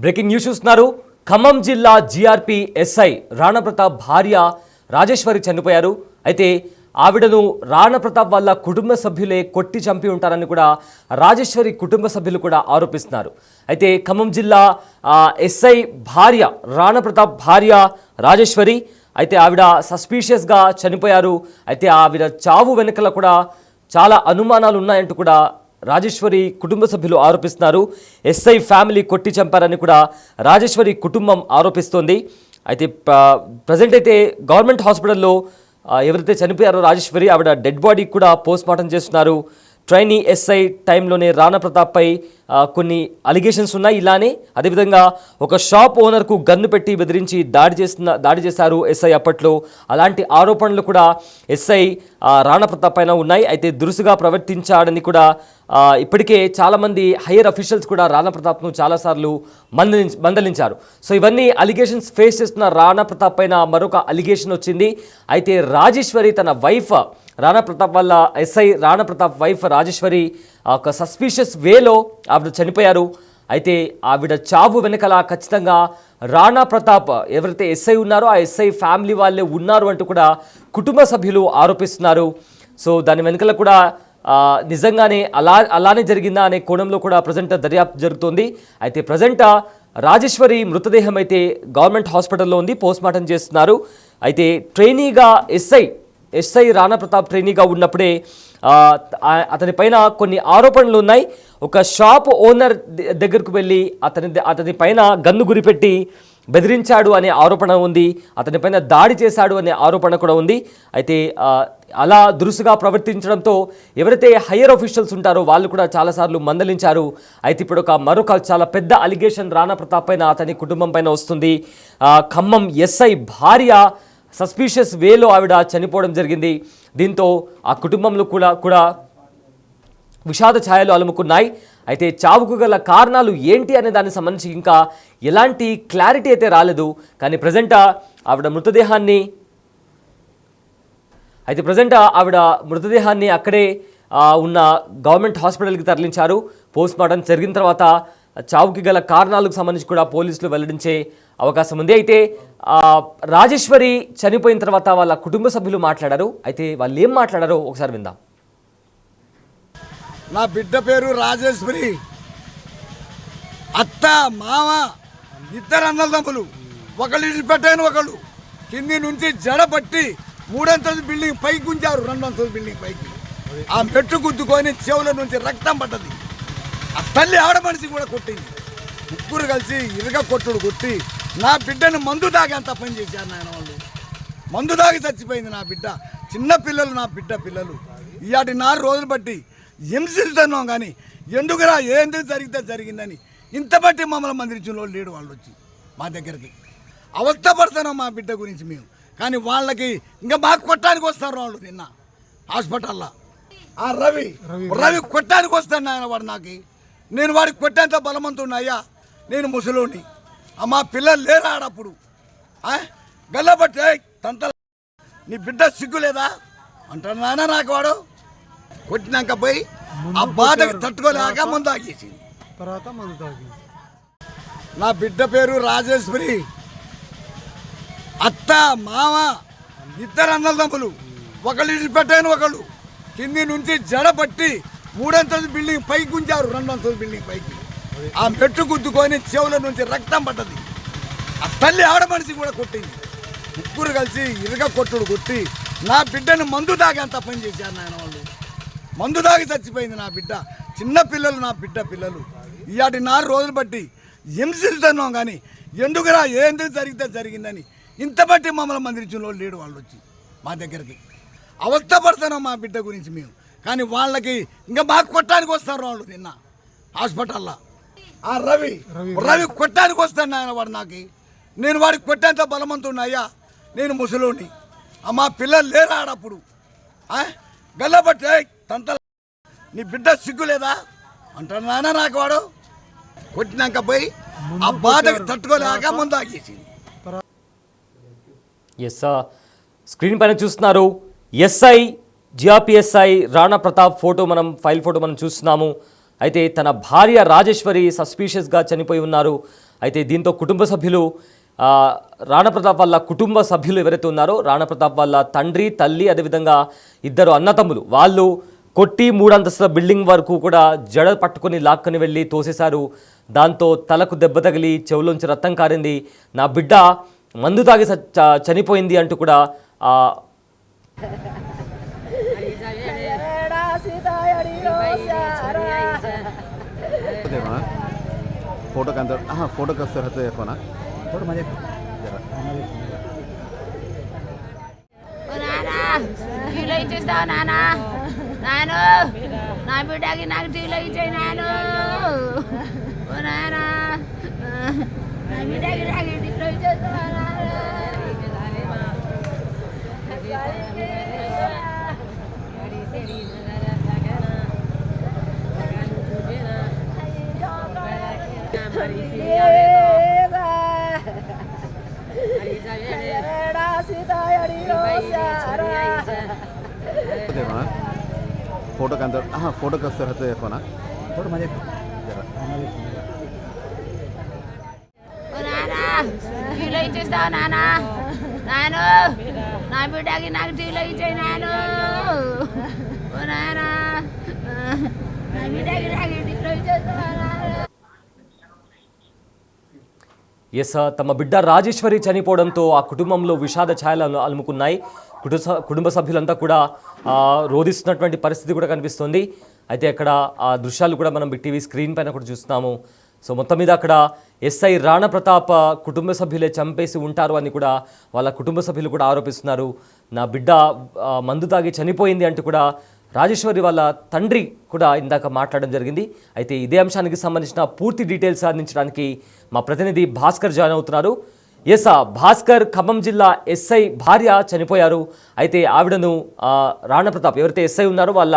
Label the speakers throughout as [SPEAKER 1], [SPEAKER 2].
[SPEAKER 1] Breaking news చూస్తున్నారు. ఖమ్మం జిల్లా GRP SI Rana Pratap భార్య రాజేశ్వరి చనిపోయారు. అయితే ఆవిడను రాణా ప్రతాప్ వాళ్ళ కుటుంబ సభ్యులే కొట్టి చంపి ఉంటారని కూడా రాజేశ్వరి కుటుంబ సభ్యులు కూడా ఆరోపిస్తున్నారు. అయితే ఖమ్మం జిల్లా ఎస్ఐ భార్య రాణా ప్రతాప్ భార్య రాజేశ్వరి అయితే ఆవిడ సస్పీషియస్గా చనిపోయారు. అయితే ఆవిడ చావు వెనుకల కూడా చాలా అనుమానాలు ఉన్నాయంటూ కూడా రాజేశ్వరి కుటుంబ సభ్యులు ఆరోపిస్తున్నారు. ఎస్ఐ ఫ్యామిలీ కొట్టి చంపారని కూడా రాజేశ్వరి కుటుంబం ఆరోపిస్తోంది. అయితే ప్రజెంట్ అయితే గవర్నమెంట్ హాస్పిటల్లో ఎవరైతే చనిపోయారో రాజేశ్వరి ఆవిడ డెడ్ బాడీ కూడా పోస్ట్మార్టం చేస్తున్నారు. ట్రైనీ ఎస్ఐ టైంలోనే రాణా ప్రతాప్పై కొన్ని అలిగేషన్స్ ఉన్నాయి. ఇలానే అదేవిధంగా ఒక షాప్ ఓనర్కు గన్ను పెట్టి బెదిరించి దాడి చేశారు ఎస్ఐ అప్పట్లో. అలాంటి ఆరోపణలు కూడా ఎస్ఐ రాణా ప్రతాప్ పైన ఉన్నాయి. అయితే దురుసుగా ప్రవర్తించాడని కూడా ఇప్పటికే చాలామంది హయ్యర్ అఫీషియల్స్ కూడా రాణా ప్రతాప్ను చాలాసార్లు మందలించారు. సో ఇవన్నీ అలిగేషన్స్ ఫేస్ చేస్తున్న రాణా ప్రతాప్ పైన మరొక అలిగేషన్ వచ్చింది. అయితే రాజేశ్వరి తన వైఫ్ రాణా ప్రతాప్ వల్ల ఎస్ఐ రాణా ప్రతాప్ వైఫ్ రాజేశ్వరి ఒక సస్పీషియస్ వేలో ఆవిడ చనిపోయారు. అయితే ఆవిడ చావు వెనకాల ఖచ్చితంగా రాణా ప్రతాప్ ఎవరైతే ఎస్ఐ ఉన్నారో ఆ ఎస్ఐ ఫ్యామిలీ వాళ్ళే ఉన్నారు అంటూ కూడా కుటుంబ సభ్యులు ఆరోపిస్తున్నారు. సో దాని వెనకాల కూడా నిజంగానే అలానే జరిగిందా అనే కోణంలో కూడా ప్రజెంట్ దర్యాప్తు జరుగుతోంది. అయితే ప్రజెంట్ రాజేశ్వరి మృతదేహం అయితే గవర్నమెంట్ హాస్పిటల్లో ఉంది, పోస్ట్మార్టం చేస్తున్నారు. అయితే ట్రైనీగా ఎస్ఐ రాణా ప్రతాప్ ట్రైనీగా ఉన్నప్పుడే అతని పైన కొన్ని ఆరోపణలు ఉన్నాయి. ఒక షాప్ ఓనర్ దగ్గరకు వెళ్ళి అతని పైన గన్ను గురిపెట్టి బెదిరించాడు అనే ఆరోపణ ఉంది. అతని పైన దాడి చేశాడు అనే ఆరోపణ కూడా ఉంది. అయితే అలా దురుసుగా ప్రవర్తించడంతో ఎవరైతే హయ్యర్ ఆఫీషియల్స్ ఉంటారో వాళ్ళు కూడా చాలాసార్లు మందలించారు. అయితే ఇప్పుడు మరొక చాలా పెద్ద అలిగేషన్ రాణా ప్రతాప్ పైన అతని కుటుంబం పైన వస్తుంది. ఖమ్మం ఎస్ఐ భార్య సస్పీషియస్ వేలో ఆవిడ చనిపోవడం జరిగింది. దీంతో ఆ కుటుంబంలో కూడా విషాద ఛాయలు అలుముకున్నాయి. అయితే చావుకు గల కారణాలు ఏంటి అనే దానికి సంబంధించి ఇంకా ఎలాంటి క్లారిటీ అయితే రాలేదు. కానీ ప్రజెంట్ ఆవిడ మృతదేహాన్ని అక్కడే ఉన్న గవర్నమెంట్ హాస్పిటల్కి తరలించారు. పోస్ట్మార్టం జరిగిన తర్వాత చావుకి గల కారణాలకు సంబంధించి కూడా పోలీసులు వెల్లడించే అవకాశం ఉంది. అయితే రాజేశ్వరి చనిపోయిన తర్వాత వాళ్ళ కుటుంబ సభ్యులు మాట్లాడారు. అయితే వాళ్ళు ఏం మాట్లాడారో ఒకసారి విందాం.
[SPEAKER 2] నా బిడ్డ పేరు రాజేశ్వరి. అత్త మామ ఇద్దరు అన్నదమ్ములు, ఒకళ్ళు ఇడిపెట్టాను, ఒకళ్ళు కింది నుంచి జడ పట్టి 3 అంతస్తు బిల్డింగ్ పైకి ఉంచారు. 2 అంతస్తు బిల్డింగ్ పైకి ఆ మెట్టు గుద్దుకొని చెవుల నుంచి రక్తం పడ్డది. ఆ తల్లి ఆవిడ మనిషి కూడా కొట్టింది. ముగ్గురు కలిసి కొట్టి నా బిడ్డను మందు తాగి అంత పని చేశారు. నాయన వాళ్ళు మందు తాగి చచ్చిపోయింది నా బిడ్డ. చిన్న పిల్లలు, నా బిడ్డ పిల్లలు. ఇవాటి 4 రోజులు బట్టి హింసిస్తున్నాం. కానీ ఎందుకురా ఎందుకు జరిగిందని ఇంత బట్టి మమ్మల్ని మందిరించిన వాళ్ళు లేడు. వాళ్ళు వచ్చి మా దగ్గరికి అవస్థపడుతున్నాం మా బిడ్డ గురించి మేము. కానీ వాళ్ళకి ఇంకా మాకు కొట్టడానికి వస్తారు వాళ్ళు. నిన్న హాస్పిటల్లో ఆ రవి కొట్టడానికి వస్తాను ఆయన. వాడు నేను వాడికి కొట్టేంత బలవంతున్నా. నేను ముసలోని, మా పిల్లలు లేరా ఆడప్పుడు గల్లబట్టి తంత నీ బిడ్డ సిగ్గు లేదా అంటాను నాన్న. నాకు వాడు కొట్టినాక పోయి ఆ బాధకు తట్టుకోలేక ముందు ఆగేసి తర్వాత మందు తాగి. నా బిడ్డ పేరు రాజేశ్వరి. అత్త మామ ఇద్దరు అన్నదమ్ములు, ఒకళ్ళు ఇడిపెట్టాను, ఒకళ్ళు కింది నుంచి జడ పట్టి 3 అంతస్తు బిల్డింగ్ పైకి ఉంచారు. 2 అంతస్తు బిల్డింగ్ పైకి ఆ మెట్టు గుద్దుకొని చెవుల నుంచి రక్తం పడ్డది. ఆ తల్లి ఆవిడ మనిషి కూడా కొట్టింది. ముగ్గురు కలిసి కొట్టి నా బిడ్డను మందు తాగి అంత పని చేశారు. నాయన వాళ్ళు మందు తాగి చచ్చిపోయింది నా బిడ్డ. చిన్న పిల్లలు, నా బిడ్డ పిల్లలు. ఇవాటి 4 రోజులు బట్టి హింసిస్తున్నాం. కానీ ఎందుకురా ఎందుకు జరిగిందని ఇంత బట్టి మమ్మల్ని మందిరించిన వాళ్ళు లేడు. వాళ్ళు వచ్చి మా దగ్గరికి అవస్థపడుతున్నాం మా బిడ్డ గురించి మేము. కానీ వాళ్ళకి ఇంకా మాకు కొట్టడానికి వస్తారు వాళ్ళు. నిన్న హాస్పిటల్లో ఆ రవి కొట్టడానికి వస్తాను ఆయన. వాడు నేను వాడికి కొట్టేంత బలవంతున్నా. నేను ముసలోని, మా పిల్లలు లేరా ఆడప్పుడు గల్లబట్టి తంత నీ బిడ్డ సిగ్గు లేదా అంటాను నాన్న. నాకు వాడు కొట్టినాక పోయి ఆ బాధకు తట్టుకోలేక ముందు ఆగేసి.
[SPEAKER 1] స్క్రీన్ పైన చూస్తున్నారు SI GRPSI Rana Pratap file photo మనం చూస్తున్నాము. అయితే తన భార్య రాజేశ్వరి సస్పీషియస్గా చనిపోయి ఉన్నారు. అయితే దీంతో కుటుంబ సభ్యులు రాణా ప్రతాప్ వాళ్ళ కుటుంబ సభ్యులు ఎవరైతే ఉన్నారో రాణా ప్రతాప్ వాళ్ళ తండ్రి తల్లి అదేవిధంగా ఇద్దరు అన్నతమ్ములు వాళ్ళు కొట్టి 3 అంతస్తుల బిల్డింగ్ వరకు కూడా జడ పట్టుకొని లాక్కొని వెళ్ళి తోసేశారు. దాంతో తలకు దెబ్బ తగిలి చెవులోంచి రక్తం కారింది. నా బిడ్డ మందు తాగి చనిపోయింది అంటూ కూడా
[SPEAKER 3] फोटो के अंदर हाँ फोटो कैसे रहते देखो ना फोटो मजे
[SPEAKER 4] టీలో ఇచ్చేస్తావు నాన్న నాను నా బిడ్డకి నాకు టీలో ఇచ్చేయి నాను ఓ నాన్న నా బిడ్డకి నాకు టీలో ఇచ్చేస్తావా
[SPEAKER 3] फोटो के अंदर हाँ फोटो कैसे रहते देखो ना फोटो मजे
[SPEAKER 4] టీలో ఇచ్చేస్తావు నాన్న నాను నా బిడ్డకి నాకు టీలో ఇచ్చేయి నాను ఓ నాన్న నా బిడ్డకి నాకు టీలో ఇచ్చేస్తావా
[SPEAKER 1] ఎస్ తమ బిడ్డ రాజేశ్వరి చనిపోవడంతో ఆ కుటుంబంలో విషాద ఛాయలు అలుముకున్నాయి. కుటుంబ సభ్యులంతా కూడా రోధిస్తున్నటువంటి పరిస్థితి కూడా కనిపిస్తుంది. అయితే అక్కడ ఆ దృశ్యాలు కూడా మనం బిగ్ టీవీ స్క్రీన్ పైన కూడా చూస్తున్నాము. సో మొత్తం మీద అక్కడ ఎస్ఐ రాణా ప్రతాప్ కుటుంబ సభ్యులే చంపేసి ఉంటారు అని కూడా వాళ్ళ కుటుంబ సభ్యులు కూడా ఆరోపిస్తున్నారు. నా బిడ్డ మందు తాగి చనిపోయింది అంటూ కూడా రాజేశ్వరి వాళ్ళ తండ్రి కూడా ఇందాక మాట్లాడడం జరిగింది. అయితే ఇదే అంశానికి సంబంధించిన పూర్తి డీటెయిల్స్ అందించడానికి మా ప్రతినిధి భాస్కర్ జాయిన్ అవుతున్నారు. ఎస్ భాస్కర్, ఖమ్మం జిల్లా ఎస్ఐ భార్య చనిపోయారు. అయితే ఆవిడను రాణా ప్రతాప్ ఎవరైతే ఎస్ఐ ఉన్నారో వాళ్ళ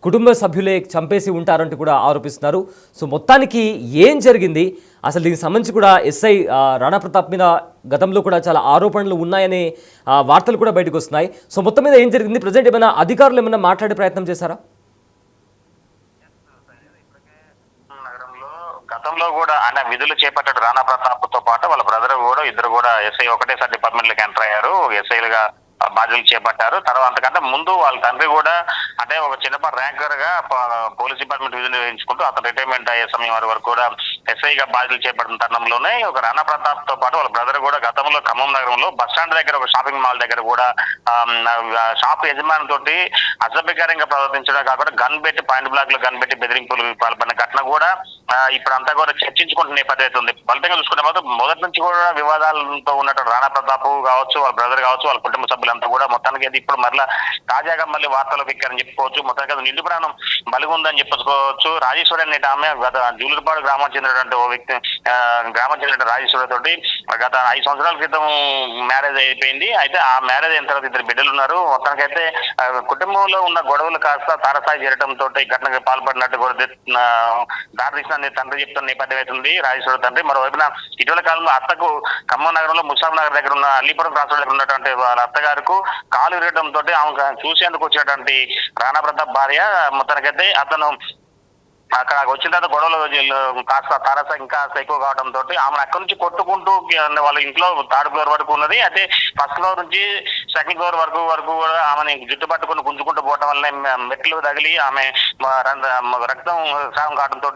[SPEAKER 1] కుటుంబ సభ్యులే చంపేసి ఉంటారంటూ కూడా ఆరోపిస్తున్నారు. సో మొత్తానికి ఏం జరిగింది అసలు దీనికి సంబంధించి కూడా ఎస్ఐ రాణా ప్రతాప్ మీద గతంలో కూడా చాలా ఆరోపణలు ఉన్నాయనే వార్తలు కూడా బయటకు వస్తున్నాయి. సో మొత్తం మీద ఏం జరిగింది, ప్రజెంట్ ఏమైనా అధికారులు ఏమైనా మాట్లాడే ప్రయత్నం చేశారా?
[SPEAKER 5] గతంలో కూడా ఆయన విధులు చేపట్టాడు రాణా ప్రతాప్ తో పాటు వాళ్ళ బ్రదర్ కూడా ఇద్దరు కూడా ఎస్ఐ ఒకటేసారి డిపార్ట్మెంట్ లోకి ఎంటర్ అయ్యారు, ఎస్ఐలుగా బాధ్యతలు చేపట్టారు. తర్వాత అంతకంటే ముందు వాళ్ళ తండ్రి కూడా అంటే ఒక చిన్నపాటి ర్యాంకర్ గా పోలీస్ డిపార్ట్మెంట్ విధులు నిర్వహించుకుంటూ అతను రిటైర్మెంట్ అయ్యే సమయం వరకు కూడా ఎస్ఐగా బాధ్యతలు చేపట్టిన తరుణంలోనే ఒక రాణా ప్రతాప్ తో పాటు వాళ్ళ బ్రదర్ కూడా గతంలో ఖమ్మం నగరంలో బస్ స్టాండ్ దగ్గర ఒక షాపింగ్ మాల్ దగ్గర కూడా షాప్ యజమాని తోటి అసభ్యకరంగా ప్రవర్తించడం కాకుండా గన్ పెట్టి పాయింట్ బ్లాక్ లో గన్ పెట్టి బెదిరింపులు పాల్పడిన ఘటన కూడా ఇప్పుడు అంతా కూడా చర్చించుకుంటున్న నేపథ్యం ఉంది. ఫలితంగా చూసుకుంటే మాత్రం మొదటి నుంచి కూడా వివాదాలతో ఉన్నటువంటి రాణా ప్రతాప్ కావచ్చు, వాళ్ళ బ్రదర్ కావచ్చు, వాళ్ళ కుటుంబ సభ్యులంతా కూడా మొత్తానికి అది ఇప్పుడు మరలా తాజాగా మళ్ళీ వార్తలు ఎక్కారని చెప్పుకోవచ్చు. మొత్తానికి నిండు ప్రాణం బలిగుందని చెప్పుకోవచ్చు. రాజేశ్వరి అనే ఆమె గత జూలూరుపాడు గ్రామానికి చెందినటువంటి ఓ వ్యక్తి రాజేశ్వరి తోటి గత 5 సంవత్సరాల క్రితం మ్యారేజ్ అయిపోయింది. అయితే ఆ మ్యారేజ్ అయిన తర్వాత 2 బిడ్డలు ఉన్నారు. మొత్తానికైతే కుటుంబంలో ఉన్న గొడవలు కాస్త తారస్థాయి చేరడంతో ఘటనకు పాల్పడినట్టు కూడా దారితీసిన తండ్రి చెప్తున్న నేపథ్యం అవుతుంది రాజేశ్వరి తండ్రి. మరోవైపున ఇటీవల కాలంలో అత్తకు ఖమ్మం నగరంలో ముసాఫ్ నగర్ దగ్గర ఉన్న అల్లీపురం క్రాస్ దగ్గర ఉన్నటువంటి వాళ్ళ అత్తగారికి కాలు విరగడంతో ఆమె చూసేందుకు వచ్చినటువంటి రాణా ప్రతాప్ భార్య మొత్తానికైతే అతను అక్కడ వచ్చిన తర్వాత గొడవలు కాస్త తారస ఇంకా ఎక్కువ కావడంతో ఆమెను అక్కడి నుంచి కొట్టుకుంటూ వాళ్ళ ఇంట్లో 3rd ఫ్లోర్ వరకు ఉన్నది. అయితే 1st ఫ్లోర్ నుంచి 2nd ఫ్లోర్ వరకు కూడా ఆమెని జుట్టు పట్టుకుని గుంజుకుంటూ పోవడం వల్ల మెట్లు తగిలి ఆమె రక్తం సాగం కావడంతో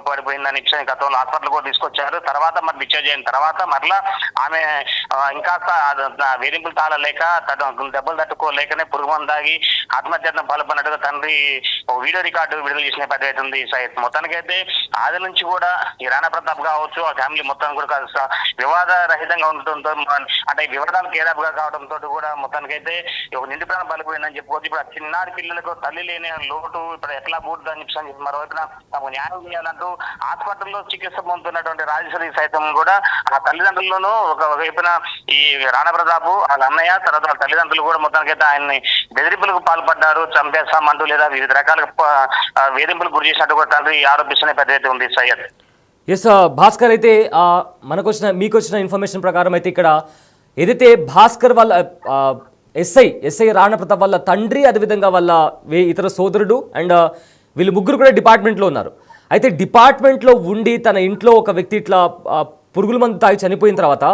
[SPEAKER 5] పడిపోయిందని గతంలో హాస్పిటల్ కూడా తీసుకొచ్చారు. తర్వాత మరి డిశ్చార్జ్ అయిన తర్వాత మరలా ఆమె ఇంకా వేధింపులు తాళలేక దెబ్బలు తట్టుకోలేకనే పురుగు మందు తాగి ఆత్మహత్యను పాల్పడినట్టుగా తండ్రి వీడియో రికార్డు విడుదల చేసిన పద్ధతి అవుతుంది. మొత్తానికైతే ఆది నుంచి కూడా ఈ రాణా ప్రతాప్ కావచ్చు ఆ ఫ్యామిలీ మొత్తం కూడా వివాద రహితంగా ఉండటంతో అంటే వివాదాలకు ఏదాపుగా కావడంతో కూడా మొత్తానికైతే ఒక నిండు ప్రాణం బలిపోయిందని చెప్పుకోవచ్చు. ఇప్పుడు ఆ చిన్నారి పిల్లలకు తల్లి లేని లోటు ఇప్పుడు ఎట్లా పూర్తుందని చెప్పి మరోవైపున తమకు న్యాయం చేయాలంటూ హాస్పిటల్లో చికిత్స పొందుతున్నటువంటి రాజేశ్వరి సైతం కూడా ఆ తల్లిదండ్రులను ఒక వైపున ఈ రాణా ప్రతాప్ వాళ్ళ అన్నయ్య తర్వాత వాళ్ళ తల్లిదండ్రులు కూడా మొత్తానికైతే ఆయన్ని బెదిరింపులకు పాల్పడ్డారు, చంపేస్తామంటూ లేదా వివిధ రకాల వేధింపులకు గురి చేసినట్టు కూడా తండ్రి ఆరోపిస్తున్న పద్ధతి ఉంది. సయ్యద్
[SPEAKER 1] ఎస్ భాస్కర్, అయితే మీకు వచ్చిన ఇన్ఫర్మేషన్ ప్రకారం అయితే ఇక్కడ ఏదైతే భాస్కర్ వాళ్ళ ఎస్ఐ రాణా ప్రతాప్ వాళ్ళ తండ్రి అదేవిధంగా వాళ్ళ ఇతర సోదరుడు అండ్ వీళ్ళు ముగ్గురు కూడా డిపార్ట్మెంట్లో ఉన్నారు. అయితే డిపార్ట్మెంట్లో ఉండి తన ఇంట్లో ఒక వ్యక్తి ఇట్లా పురుగుల మందు తాగి చనిపోయిన తర్వాత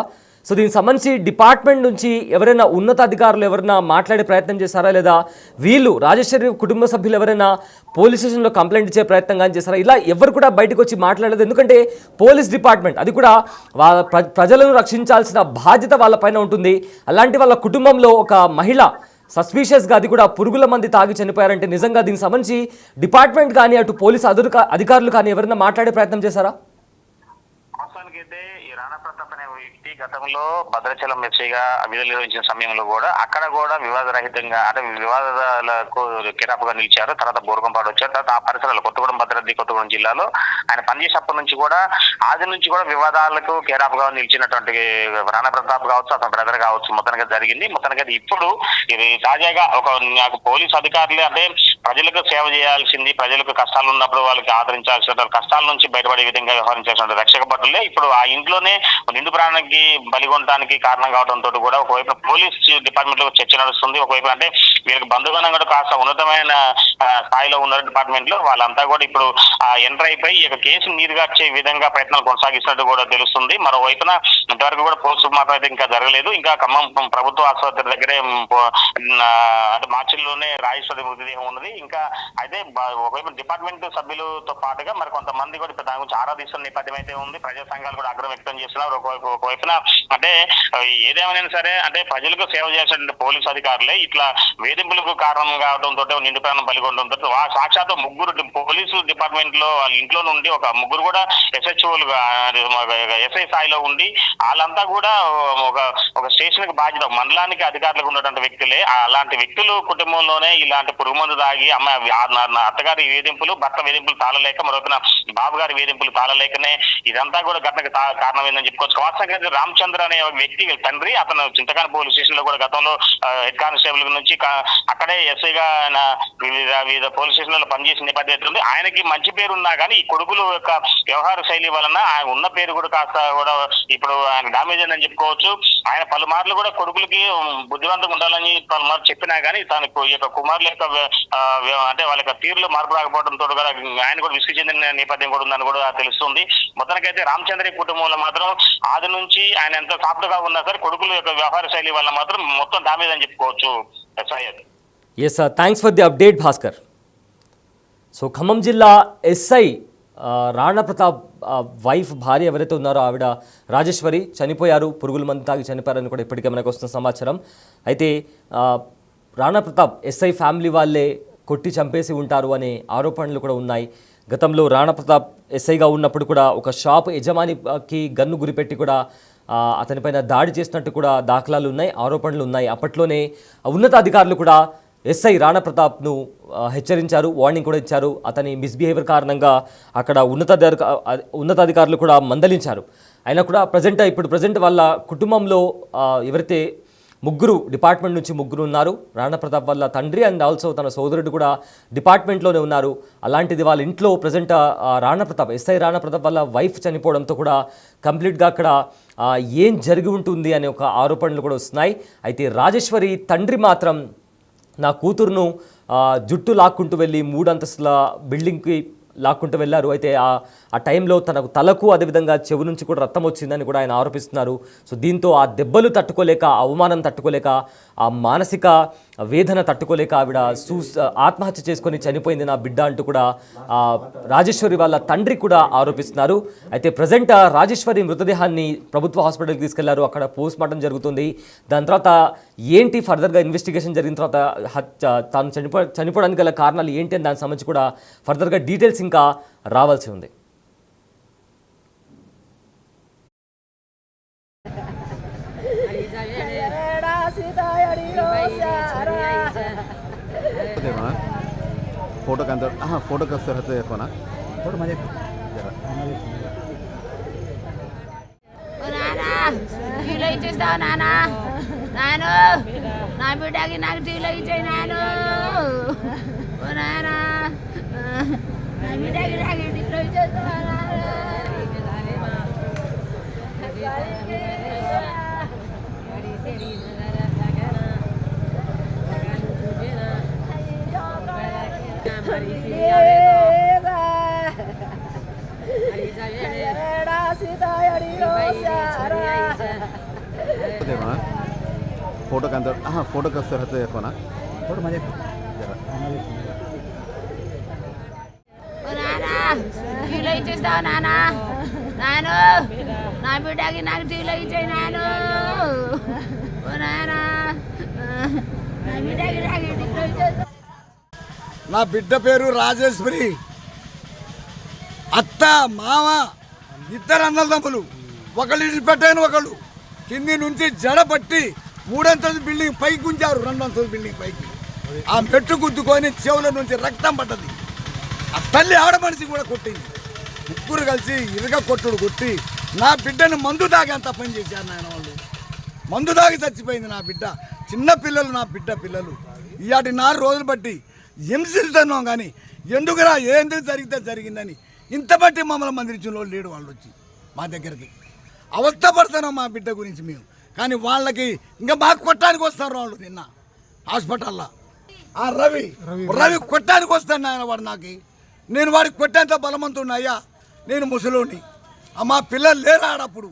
[SPEAKER 1] సో దీనికి సంబంధించి డిపార్ట్మెంట్ నుంచి ఎవరైనా ఉన్నతాధికారులు ఎవరైనా మాట్లాడే ప్రయత్నం చేశారా, లేదా వీళ్ళు రాజేశ్వరి కుటుంబ సభ్యులు ఎవరైనా పోలీస్ స్టేషన్లో కంప్లైంట్ ఇచ్చే ప్రయత్నం కానీ చేశారా? ఇలా ఎవరు కూడా బయటకు వచ్చి మాట్లాడలేదు. ఎందుకంటే పోలీస్ డిపార్ట్మెంట్ అది కూడా ప్రజలను రక్షించాల్సిన బాధ్యత వాళ్ళపైన ఉంటుంది. అలాంటి వాళ్ళ కుటుంబంలో ఒక మహిళ సస్పీషియస్గా అది కూడా పురుగుల మంది తాగి చనిపోయారంటే నిజంగా దీనికి సంబంధించి డిపార్ట్మెంట్ కానీ అటు పోలీస్ అధికారులు కానీ ఎవరైనా మాట్లాడే ప్రయత్నం చేశారా?
[SPEAKER 5] వాస్తవానికైతే ఈ రాణా ప్రతాప్ అనే వ్యక్తి గతంలో భద్రాచలం ఎస్ఐగా విధులు నిర్వహించిన సమయంలో కూడా అక్కడ కూడా వివాదరహితంగా అంటే వివాదాలకు కిరాపుగా నిలిచారు. తర్వాత బోర్గంపాడు వచ్చారు. తర్వాత ఆ పరిసరాలు కొత్తగూడెం భద్రాద్రి కొత్తగూడెం జిల్లాలో ఆయన పనిచేసినప్పటి నుంచి కూడా ఆది నుంచి కూడా వివాదాలకు కిరాపుగా నిలిచినటువంటి రాణా ప్రతాప్ కావచ్చు, అతని బ్రదర్ కావచ్చు, మొత్తానికి జరిగింది. మొత్తానికి ఇప్పుడు ఇది తాజాగా నాకు పోలీస్ అధికారులు అంటే ప్రజలకు సేవ చేయాల్సింది, ప్రజలకు కష్టాలు ఉన్నప్పుడు వాళ్ళకి ఆదరించాల్సిన కష్టాల నుంచి బయటపడే విధంగా వ్యవహరించాల్సిన రక్షక భటులే ఇప్పుడు ఆ ఇంట్లోనే నిండు ప్రాణానికి బలిగొనడానికి కారణం కావడంతో కూడా ఒకవైపు పోలీస్ డిపార్ట్మెంట్ లో చర్చ నడుస్తుంది. ఒకవైపు అంటే వీళ్ళకి బంధుగణం కూడా కాస్త ఉన్నతమైన స్థాయిలో ఉన్న డిపార్ట్మెంట్ లో వాళ్ళంతా కూడా ఇప్పుడు ఎంటర్ అయిపోయి ఈ కేసు నీరుగార్చే విధంగా ప్రయత్నాలు కొనసాగిస్తున్నట్టు కూడా తెలుస్తుంది. మరోవైపున ఇంతవరకు కూడా పోస్ట్ మార్టం అయితే ఇంకా జరగలేదు. ఇంకా ఖమ్మం ప్రభుత్వ ఆసుపత్రి దగ్గరే అంటే మార్చిల్లోనే రాజేశ్వరి మృతదేహం ఉన్నది. ఇంకా అయితే ఒకవైపు డిపార్ట్మెంట్ సభ్యులతో పాటుగా మరి కొంతమంది కూడా ఇప్పుడు దాని గురించి ఆరాధిస్తున్న నేపథ్యం అయితే ఉంది. ప్రజా సంఘాలు కూడా ఆగ్రహం వ్యక్తం చేస్తున్నారు. ఒకవైపున అంటే ఏదేమైనా సరే అంటే ప్రజలకు సేవ చేసిన పోలీసు అధికారులే ఇట్లా వేధింపులకు కారణం కావడంతో నిండు ప్రాణం బలిగొనడంతో సాక్షాత్ ముగ్గురు పోలీసు డిపార్ట్మెంట్ లో వాళ్ళ ఇంట్లో నుండి ఒక ముగ్గురు కూడా ఎస్హెచ్ఓలుగా ఎస్ఐ స్థాయిలో ఉండి వాళ్ళంతా కూడా ఒక స్టేషన్ కి బాధ్యత మండలానికి అధికారులకు ఉన్నటువంటి వ్యక్తులే. అలాంటి వ్యక్తులు కుటుంబంలోనే ఇలాంటి పురుగుమందు దాగి అమ్మాయి అత్తగారి వేధింపులు, భర్త వేధింపులు తాళలేక, మరొకన బాబు గారి వేధింపులు తాళలేకనే ఇదంతా కూడా ఘటనకు కారణమైందని చెప్పుకోవచ్చు. వాస్తవంగా రామచంద్ర అనే వ్యక్తి తండ్రి అతను చింతకాని పోలీస్ స్టేషన్ లో కూడా గతంలో హెడ్ కానిస్టేబుల్ నుంచి అక్కడే ఎస్ఐగా వివిధ పోలీస్ స్టేషన్ లో పనిచేసిన నేపథ్యం ఉంది. ఆయనకి మంచి పేరు ఉన్నా కానీ ఈ కొడుకుల యొక్క వ్యవహార శైలి వలన ఆయన ఉన్న పేరు కూడా కాస్త కూడా ఇప్పుడు ఆయన డామేజ్ అని చెప్పుకోవచ్చు. ఆయన పలుమార్లు కూడా కొడుకులకి బుద్ధివంతంగా ఉండాలని పలుమార్లు చెప్పినా కానీ తనకు ఈ యొక్క కుమారుల యొక్క అంటే వాళ్ళ యొక్క తీరులో మార్పు రాకపోవడంతో కూడా ఆయన కూడా విసుగు చెందిన నేపథ్యం కూడా ఉందని కూడా తెలుస్తుంది. మొత్తానికైతే రామచంద్ర కుటుంబంలో మాత్రం ఆది నుంచి ఆయన ఎంత సాఫ్ట్ గా ఉన్నా సరే కొడుకుల యొక్క వ్యవహార శైలి వల్ల మాత్రం మొత్తం డామేజ్ అని చెప్పుకోవచ్చు.
[SPEAKER 1] Yes sir, thanks for the update Bhaskar. So Khammam జిల్లా ఎస్ఐ రాణా ప్రతాప్ వైఫ్ భార్య ఎవరైతే ఉన్నారో ఆవిడ రాజేశ్వరి చనిపోయారు, పురుగుల మందు తాగి చనిపోయారని కూడా ఇప్పటికే మనకు వస్తున్న సమాచారం. అయితే రాణా ప్రతాప్ ఎస్ఐ ఫ్యామిలీ వాళ్ళే కొట్టి చంపేసి ఉంటారు అనే ఆరోపణలు కూడా ఉన్నాయి. గతంలో రాణా ప్రతాప్ ఎస్ఐగా ఉన్నప్పుడు కూడా ఒక షాప్ యజమానికి గన్ను గురిపెట్టి కూడా అతనిపైన దాడి చేసినట్టు కూడా దాఖలాలు ఉన్నాయి, ఆరోపణలు ఉన్నాయి. అప్పట్లోనే ఉన్నతాధికారులు కూడా ఎస్ఐ రాణా ప్రతాప్ను హెచ్చరించారు, వార్నింగ్ కూడా ఇచ్చారు. అతని మిస్బిహేవియర్ కారణంగా అక్కడ ఉన్నతాధికారులు కూడా మందలించారు. అయినా కూడా ప్రజెంట్ వాళ్ళ కుటుంబంలో ఎవరైతే ముగ్గురు డిపార్ట్మెంట్ నుంచి ముగ్గురు ఉన్నారు. రాణా ప్రతాప్ వాళ్ళ తండ్రి అండ్ ఆల్సో తన సోదరుడు కూడా డిపార్ట్మెంట్లోనే ఉన్నారు. అలాంటిది వాళ్ళ ఇంట్లో ప్రజెంట్ ఎస్ఐ రాణా ప్రతాప్ వాళ్ళ వైఫ్ చనిపోవడంతో కూడా కంప్లీట్గా అక్కడ ఏం జరిగి ఉంటుంది అనే ఒక ఆరోపణలు కూడా వస్తున్నాయి. అయితే రాజేశ్వరి తండ్రి మాత్రం నా కూతురును జుట్టు లాక్కుంటూ వెళ్ళి 3 అంతస్తుల బిల్డింగ్కి లాక్కుంటూ వెళ్ళారు. అయితే ఆ టైంలో తనకు తలకు అదేవిధంగా చెవు నుంచి కూడా రక్తం వచ్చిందని కూడా ఆయన ఆరోపిస్తున్నారు. సో దీంతో ఆ దెబ్బలు తట్టుకోలేక, అవమానం తట్టుకోలేక, ఆ మానసిక వేదన తట్టుకోలేక ఆవిడ ఆత్మహత్య చేసుకొని చనిపోయింది నా బిడ్డ అంటూ కూడా రాజేశ్వరి వాళ్ళ తండ్రి కూడా ఆరోపిస్తున్నారు. అయితే ప్రజెంట్ రాజేశ్వరి మృతదేహాన్ని ప్రభుత్వ హాస్పిటల్కి తీసుకెళ్లారు. అక్కడ పోస్ట్ మార్టం జరుగుతుంది. దాని తర్వాత ఏంటి ఫర్దర్గా ఇన్వెస్టిగేషన్ జరిగిన తర్వాత తాను చనిపోవడానికి గల కారణాలు ఏంటి అని దానికి సంబంధించి కూడా ఫర్దర్గా డీటెయిల్స్ ఇంకా రావాల్సి ఉంది.
[SPEAKER 3] फोटो के अंदर हाँ फोटो कैसे रहते हैं फोन फोटो मजे
[SPEAKER 4] టీలో ఇచ్చేస్తావు నానా, నాను నా బిడ్డకి నాకు టీలో ఇచ్చే నాను, నానా నా బిడ్డకి నాకు టీలో ఇచ్చేస్తావా
[SPEAKER 3] देखो ना फोटो के अंदर हाँ फोटो का सर रहते देखो ना
[SPEAKER 6] फोटो मजे
[SPEAKER 4] ఓ నానా టీవీలో ఇచ్చేస్తావు నానా నాను నా బిడ్డకి నాకు టీవీలో ఇచ్చేయి నాను ఓ నానా నా బిడ్డకి నాకు టీవీలో ఇచ్చేస్తావు.
[SPEAKER 2] నా బిడ్డ పేరు రాజేశ్వరి. అత్త మామ ఇద్దరు అన్నదమ్ములు. ఒకళ్ళు ఇడిపెట్టాను, ఒకళ్ళు కింది నుంచి జడ పట్టి 3 అంతస్తు బిల్డింగ్ పైకి ఉంచారు, 2 అంతస్తు బిల్డింగ్ పైకి. ఆ మెట్టు గుద్దుకొని చెవుల నుంచి రక్తం పడ్డది. ఆ తల్లి ఆవిడ మనిషి కూడా కొట్టింది. ముగ్గురు కలిసి ఇరుగ కొట్టుడు కొట్టి నా బిడ్డను మందు తాగేంత పని చేశారు నాయన వాళ్ళు. మందు తాగి చచ్చిపోయింది నా బిడ్డ. చిన్న పిల్లలు, నా బిడ్డ పిల్లలు. ఇవాటి 4 రోజులు బట్టి హింసిస్తున్నాం కానీ ఎందుకురా ఎందుకు జరిగితే జరిగిందని ఇంత బట్టి మమ్మల్ని మందిరించిన వాళ్ళు లేడు. వాళ్ళు వచ్చి మా దగ్గరికి అవస్థపడుతున్నాం మా బిడ్డ గురించి మేము. కానీ వాళ్ళకి ఇంకా మాకు కొట్టడానికి వస్తారు వాళ్ళు. నిన్న హాస్పిటల్లో ఆ రవి కొట్టడానికి వస్తాను ఆయన. వాడు నాకు నేను వాడికి కొట్టేంత బలవంతున్నా అయ్యా. నేను ముసలోని. మా పిల్లలు లేరు ఆడప్పుడు.